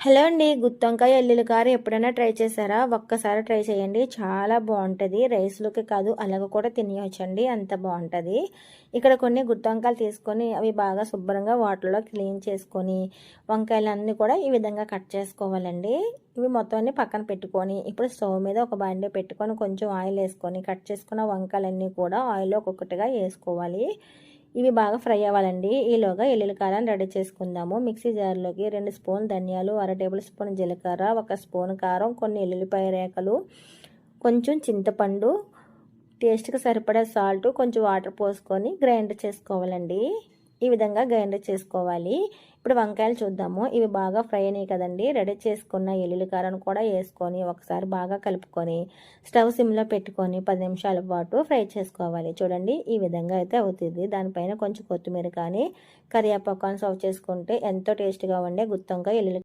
Hello అండి. గుత్తొంకాయ ఎల్లుల్లి కారం ఎప్పుడైనా ట్రై చేశారా? ఒక్కసారి ట్రై చేయండి. చాలా బావుంటది. రైస్‌లోకి కాదు అలాగ కూడా తినేయొచ్చండి. అంత బావుంటది. ఇక్కడ కొన్ని గుత్తొంకాయలు తీసుకొని అవి బాగా శుభ్రంగా వాటర్‌లో క్లీన్ చేసుకొని, వంకాయలన్నీ కూడా ఈ విధంగా కట్ చేసుకోవాలండి. ఇవి మొత్తం అన్నీ పక్కన పెట్టుకొని, ఇప్పుడు స్టవ్ మీద ఒక బాండీ పెట్టుకొని కొంచెం ఆయిల్ ఏసుకొని, కట్ చేసుకున్న వంకాయలన్నీ కూడా ఆయిల్‌లో ఒక్కొక్కటిగా ఏసుకోవాలి. ఇవి బాగా ఫ్రై అవ్వాలండి. ఈలోగా ఎల్లుల్లి కారాన్ని రెడీ చేసుకుందాము. మిక్సీ జార్‌లోకి 2 స్పూన్ ధనియాలు, అర టేబుల్ స్పూన్ జీలకర్ర, 1 స్పూన్ కారం, కొన్ని ఎల్లుల్లిపాయ రేఖలు, కొంచెం చింతపండు, టేస్ట్‌కి సరిపడా సాల్ట్, కొంచెం వాటర్ పోసుకొని గ్రైండ్ చేసుకోవాలండి. ఈ విధంగా గ్రైండ్ చేసుకోవాలి. ఇప్పుడు వంకాయలు చూద్దాము. ఇవి బాగా ఫ్రై అయినాయి కదండీ! రెడీ చేసుకున్న ఎల్లుల్లి కారాన్ని కూడా వేసుకొని ఒకసారి బాగా కలుపుకొని స్టవ్ సిమ్‌లో పెట్టుకొని 10 నిమిషాల పాటు ఫ్రై చేసుకోవాలి. చూడండి ఈ విధంగా అయితే అవుతుంది. దానిపైన కొంచెం కొత్తిమీర కానీ, కరివేపాకు కానీ సర్వ్ చేసుకుంటే ఎంతో టేస్ట్‌గా ఉండే గుత్తొంకాయ ఎల్లుల్లి